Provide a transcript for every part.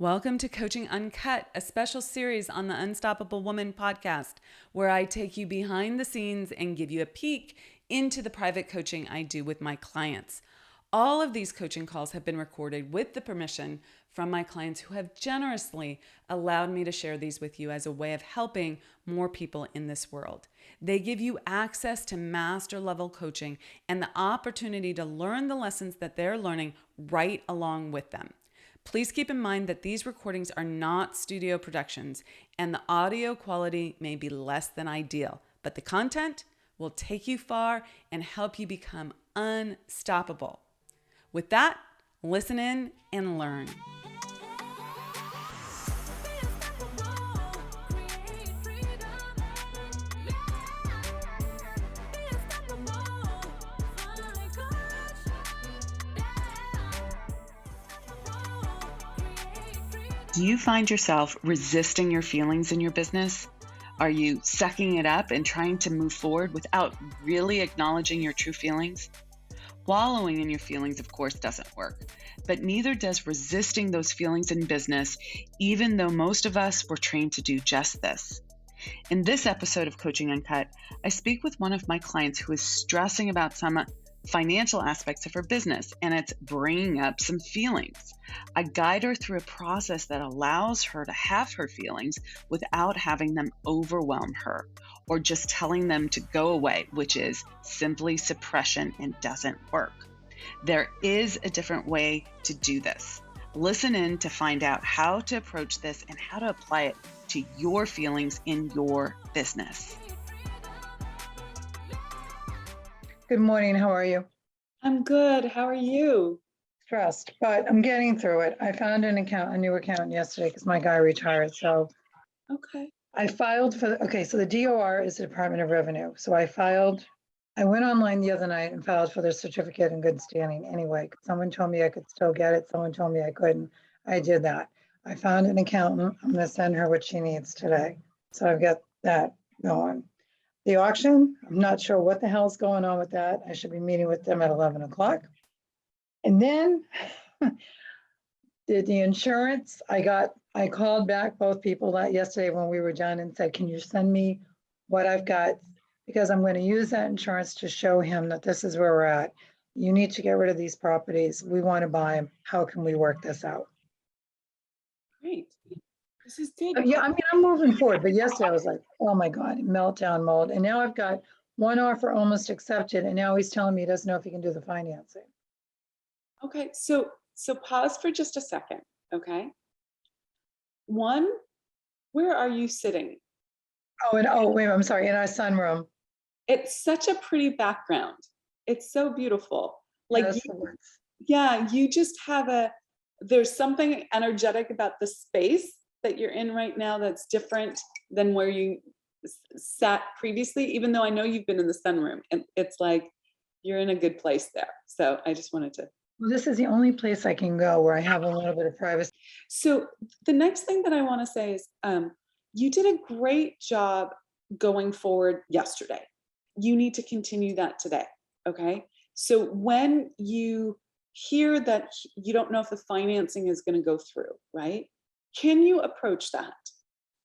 Welcome to Coaching Uncut, a special series on the Unstoppable Woman podcast, where I take you behind the scenes and give you a peek into the private coaching I do with my clients. All of these coaching calls have been recorded with the permission from my clients who have generously allowed me to share these with you as a way of helping more people in this world. They give you access to master level coaching and the opportunity to learn the lessons that they're learning right along with them. Please keep in mind that these recordings are not studio productions and the audio quality may be less than ideal, but the content will take you far and help you become unstoppable. With that, listen in and learn. Do you find yourself resisting your feelings in your business? Are you sucking it up and trying to move forward without really acknowledging your true feelings? Wallowing in your feelings, of course, doesn't work, but neither does resisting those feelings in business, even though most of us were trained to do just this. In this episode of Coaching Uncut, I speak with one of my clients who is stressing about some financial aspects of her business, and it's bringing up some feelings. I guide her through a process that allows her to have her feelings without having them overwhelm her or just telling them to go away, which is simply suppression and doesn't work. There is a different way to do this. Listen in to find out how to approach this and how to apply it to your feelings in your business. Good morning. How are you? I'm good. How are you? Stressed, but I'm getting through it. I found a new account yesterday because my guy retired. So Okay. I filed for so the DOR is the Department of Revenue. So I went online the other night and filed for the certificate in good standing anyway. Someone told me I could still get it. Someone told me I couldn't. I did that. I found an accountant. I'm going to send her what she needs today. So I've got that going. The auction, I'm not sure what the hell's going on with that. I should be meeting with them at 11 o'clock. And then the insurance, I called back both people yesterday when we were done and said, can you send me what I've got? Because I'm going to use that insurance to show him that this is where we're at. You need to get rid of these properties. We want to buy them. How can we work this out? Great. This is good. Yeah, I mean, I'm moving forward, but yesterday I was like, oh my God, meltdown mode. And now I've got one offer almost accepted, and now he's telling me he doesn't know if he can do the financing. Okay, so pause for just a second, okay? One, where are you sitting? Wait, I'm sorry, in our sunroom. It's such a pretty background. It's so beautiful. Like, Yes, you just have there's something energetic about the space that you're in right now that's different than where you sat previously, even though I know you've been in the sunroom, and it's like you're in a good place there. So I just wanted to. Well, this is the only place I can go where I have a little bit of privacy. So the next thing that I want to say is you did a great job going forward yesterday. You need to continue that today, okay? So when you hear that you don't know if the financing is going to go through, right? Can you approach that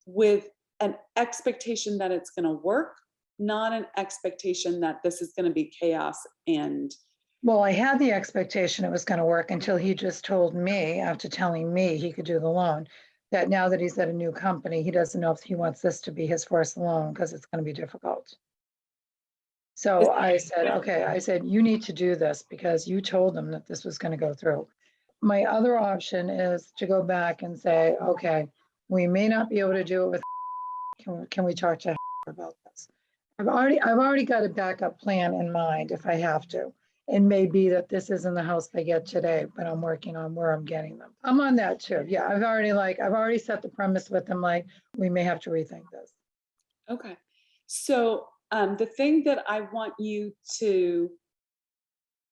with an expectation that it's going to work, not an expectation that this is going to be chaos and... Well, I had the expectation it was going to work until he just told me, after telling me he could do the loan, that now that he's at a new company, he doesn't know if he wants this to be his first loan because it's going to be difficult. So I said, okay, you need to do this because you told him that this was going to go through. My other option is to go back and say, okay, we may not be able to do it with, can we talk to about this? I've already got a backup plan in mind if I have to. It may be that this isn't the house they get today, but I'm working on where I'm getting them. I'm on that too. Yeah, I've already set the premise with them, like, we may have to rethink this. Okay. So the thing that I want you to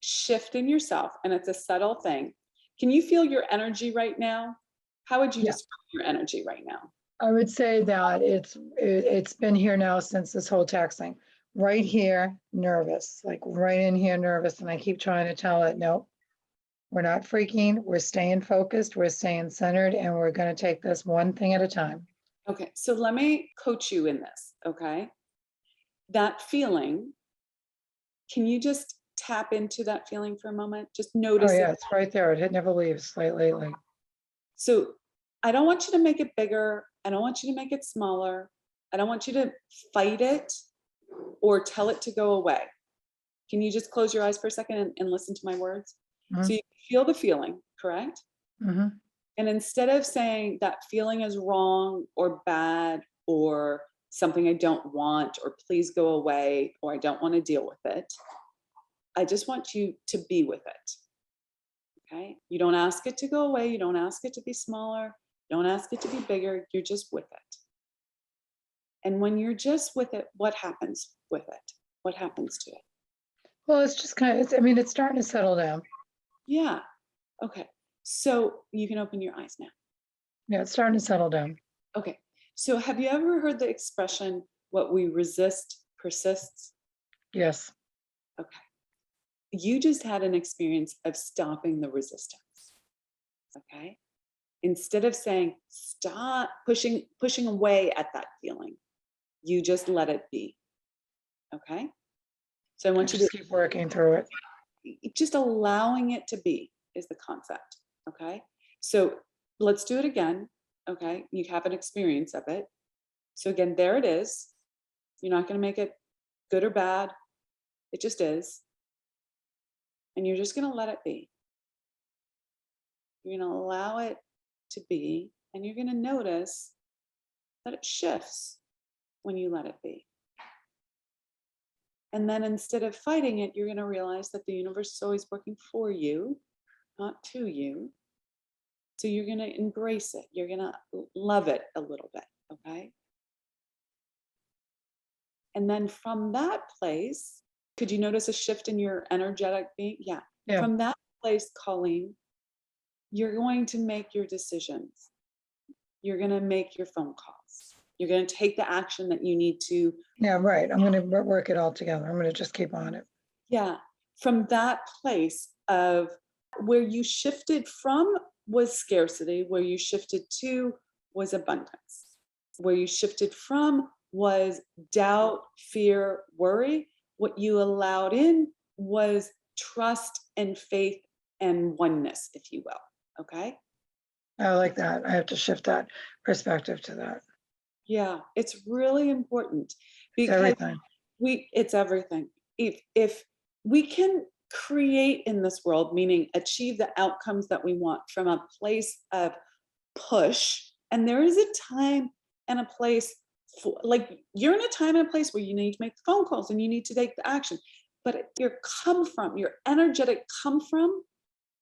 shift in yourself, and it's a subtle thing. Can you feel your energy right now? How would you describe your energy right now? I would say that it's been here now since this whole tax thing. Right here, nervous, like right in here, nervous. And I keep trying to tell it, nope, We're not freaking, we're staying focused, we're staying centered, and we're going to take this one thing at a time. Okay, so let me coach you in this, okay? That feeling, can you just tap into that feeling for a moment? Just Oh notice yeah, it. it's right there. It never leaves lately. So I don't want you to make it bigger. I don't want you to make it smaller. I don't want you to fight it or tell it to go away. Can you just close your eyes for a second and listen to my words? Mhm. So you feel the feeling, correct? Mm-hmm. And instead of saying that feeling is wrong or bad or something I don't want or please go away or I don't want to deal with it, I just want you to be with it. Okay? You don't ask it to go away. You don't ask it to be smaller. You don't ask it to be bigger. You're just with it. And when you're just with it, what happens with it? What happens to it? Well, it's just kind of, it's starting to settle down. Yeah. Okay. So you can open your eyes now. Yeah, it's starting to settle down. Okay. So have you ever heard the expression, what we resist persists? Yes. Okay. You just had an experience of stopping the resistance. Okay. Instead of saying, stop pushing away at that feeling, you just let it be. Okay. So I I want you to just keep working through it. just allowing it to be is the concept. Okay. So let's do it again. Okay. You have an experience of it. So again, there it is. You're not going to make it good or bad. It just is. And you're just going to let it be. You're going to allow it to be. And you're going to notice that it shifts when you let it be. And then instead of fighting it, you're going to realize that the universe is always working for you, not to you. So you're going to embrace it. You're going to love it a little bit. Okay. And then from that place, could you notice a shift in your energetic being? Yeah. Yeah. From that place, Colleen, you're going to make your decisions. You're going to make your phone calls. You're going to take the action that you need to. Yeah, right. I'm going to work it all together. I'm going to just keep on it. Yeah. From that place of where you shifted from was scarcity, where you shifted to was abundance, where you shifted from was doubt, fear, worry. What you allowed in was trust and faith and oneness, if you will. Okay. I like that. I have to shift that perspective to that. Yeah, it's really important It's because everything. it's everything. If we can create in this world, meaning achieve the outcomes that we want from a place of push, and there is a time and a place for, like, you're in a time and a place where you need to make the phone calls and you need to take the action, but your energetic come from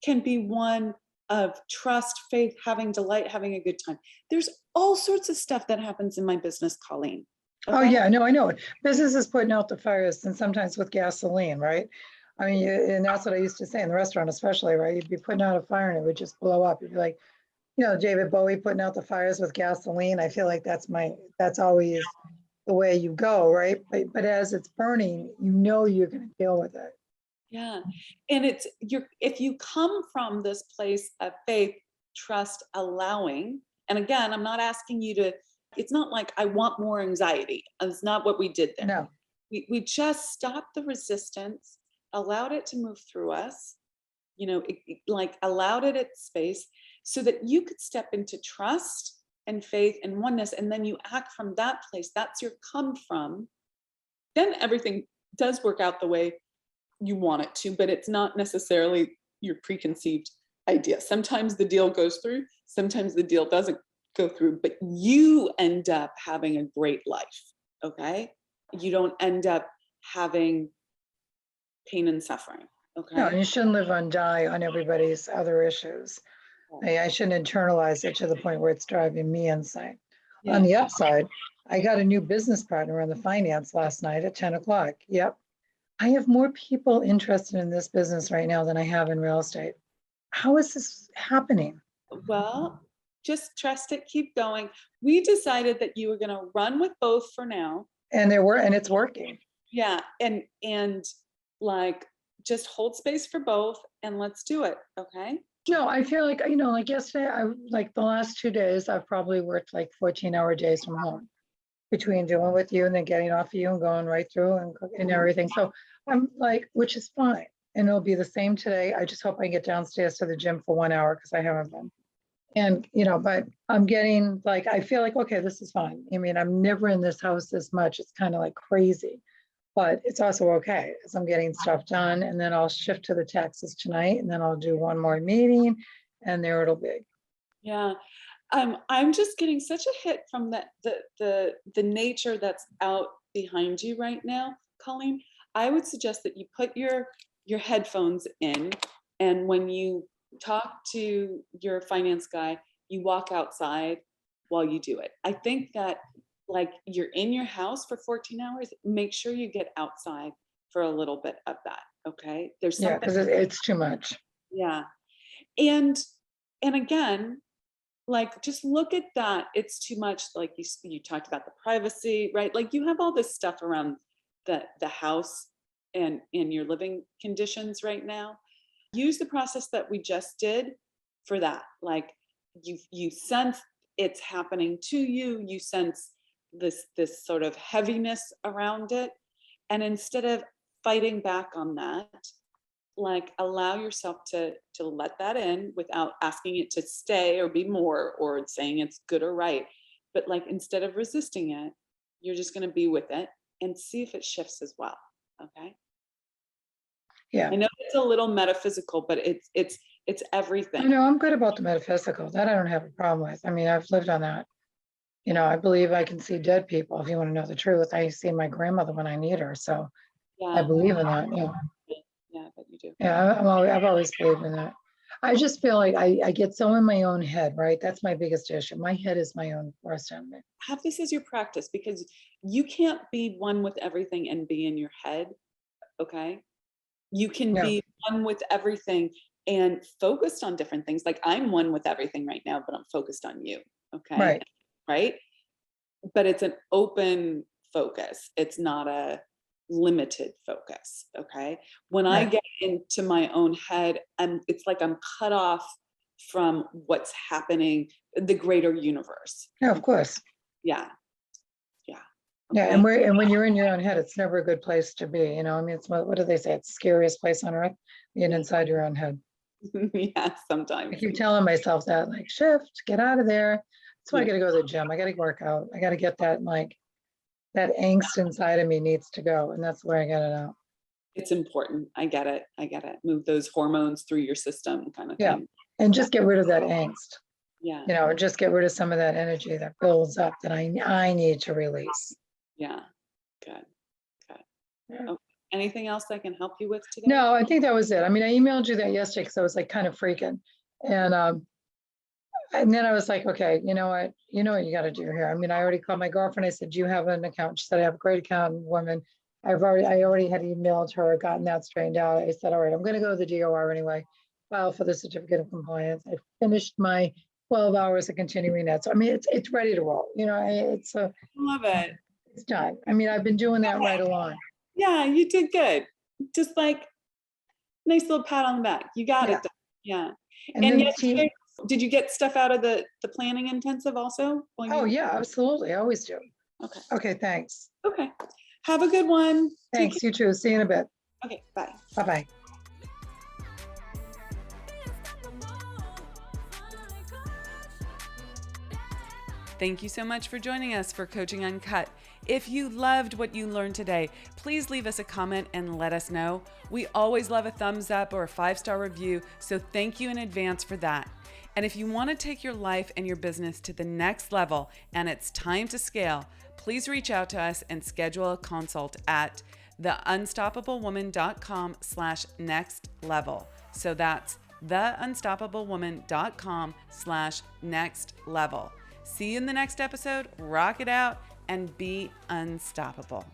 can be one of trust, faith, having delight, having a good time. There's all sorts of stuff that happens in my business, Colleen. Oh yeah, no, I know it. Business is putting out the fires, and sometimes with gasoline, right? And that's what I used to say in the restaurant, especially, right? You'd be putting out a fire and it would just blow up. You'd be like, David Bowie putting out the fires with gasoline. I feel like that's always the way you go, right? But as it's burning, you're going to deal with it. Yeah. And if you come from this place of faith, trust, allowing, and again, I'm not asking you to, it's not like I want more anxiety. That's not what we did there. No. We just stopped the resistance, allowed it to move through us, like allowed it its space so that you could step into trust and faith and oneness. And then you act from that place. That's your come from. Then everything does work out the way you want it to, but it's not necessarily your preconceived idea. Sometimes the deal goes through, sometimes the deal doesn't go through, but you end up having a great life. Okay. You don't end up having pain and suffering. Okay. No, you shouldn't live and die on everybody's other issues. I shouldn't internalize it to the point where it's driving me insane. Yeah. On the upside, I got a new business partner in the finance last night at 10 o'clock. Yep. I have more people interested in this business right now than I have in real estate. How is this happening? Well, just trust it, keep going. We decided that you were going to run with both for now. And it's working. Yeah. And like just hold space for both and let's do it. Okay. No, I feel like, like yesterday, like the last 2 days, I've probably worked like 14-hour days from home between doing with you and then getting off of you and going right through and cooking and everything. So I'm like, which is fine. And it'll be the same today. I just hope I get downstairs to the gym for 1 hour because I haven't been. And, but I'm getting like, I feel like, okay, this is fine. I mean, I'm never in this house this much. It's kind of like crazy, but it's also okay as I'm getting stuff done. And then I'll shift to the taxes tonight and then I'll do one more meeting and there it'll be. Yeah. I'm just getting such a hit from the nature that's out behind you right now, Colleen. I would suggest that you put your headphones in, and when you talk to your finance guy, you walk outside while you do it. I think that like you're in your house for 14 hours, make sure you get outside for a little bit of that. Okay. There's Yeah, something. because it's too much. Yeah. And again, like just look at that. It's too much. Like you talked about the privacy, right? Like you have all this stuff around the house and in your living conditions right now. Use the process that we just did for that. Like you sense it's happening to you. You sense this sort of heaviness around it. And instead of fighting back on that, like allow yourself to let that in without asking it to stay or be more or saying it's good or right. But like instead of resisting it, you're just going to be with it and see if it shifts as well. Okay. Yeah. I know it's a little metaphysical, but it's everything. I know I'm good about the metaphysical. That I don't have a problem with. I mean, I've lived on that. I believe I can see dead people. If you want to know the truth, I see my grandmother when I need her. So Yeah. I believe in that. Yeah. Yeah, but you do. Yeah, I've always believed in that. I just feel like I get so in my own head, right? That's my biggest issue. My head is my own worst enemy. Have this as your practice because you can't be one with everything and be in your head. Okay. You can be one with everything and focused on different things. Like I'm one with everything right now, but I'm focused on you. Okay. Right. Right. But it's an open focus. It's not a limited focus. Okay. When I get into my own head, it's like I'm cut off from what's happening, the greater universe. Yeah, of course. Yeah. Yeah. Okay. Yeah. And when you're in your own head, it's never a good place to be. I mean, it's what do they say? It's the scariest place on earth, being inside your own head. Yeah, sometimes. I keep telling myself that, like, shift, get out of there. That's why I got to go to the gym. I got to work out. I got to get that, like, that angst inside of me needs to go. And that's where I get it out. It's important. I get it. Move those hormones through your system kind of thing. And just get rid of that angst. Yeah. Just get rid of some of that energy that builds up that I need to release. Yeah. Good. Yeah. Okay. Anything else I can help you with today? No, I think that was it. I mean, I emailed you that yesterday because I was like kind of freaking. And then I was like, okay, you know what you got to do here. I mean, I already called my girlfriend. I said, do you have an account? She said, I have a great account, woman. I already had emailed her, gotten that straightened out. I said, all right, I'm going to go to the DOR anyway, file for the certificate of compliance. I finished my 12 hours of continuing that. So, I mean, it's ready to roll. I love it. It's done. I mean, I've been doing that right along. Yeah, you did good. Just like nice little pat on the back. You got it done. Yeah. And yesterday, did you get stuff out of the planning intensive also? Oh yeah, absolutely. I always do. Okay. Okay, thanks. Okay. Have a good one. Thanks, you too. See you in a bit. Okay, bye. Bye-bye. Thank you so much for joining us for Coaching Uncut. If you loved what you learned today, please leave us a comment and let us know. We always love a thumbs up or a 5-star review, so thank you in advance for that. And if you want to take your life and your business to the next level and it's time to scale, please reach out to us and schedule a consult at theunstoppablewoman.com/next level. So that's theunstoppablewoman.com/next level. See you in the next episode. Rock it out and be unstoppable.